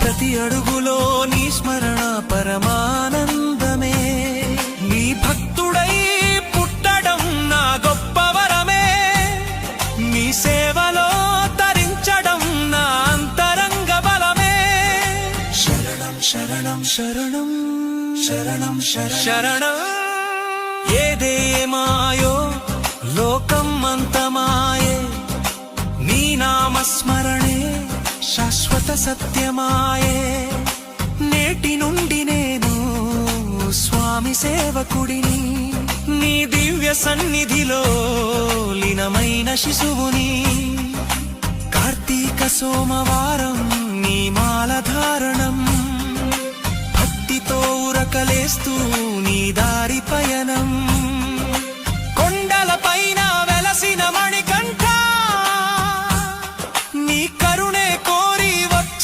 ప్రతి అడుగులో నీ స్మరణ పరమానందమే. నీ భక్తుడై పుట్టడం నా గొప్ప వరమే. నీ సేవలో తరించడం నా అంతరంగ బలమే. శరణం శరణం శరణం శరణం శరణం. ఏదే మాయో లోకం అంతమాయే, నీ నామస్మరణే శాశ్వత సత్యమాయే. నేటి నుండి నేను స్వామి సేవకుడిని, నీ దివ్య సన్నిధిలో లీనమైన శిశువుని. కార్తీక సోమవారం నీ మాల ధారణం, భక్తితో ఉరకలేస్తూ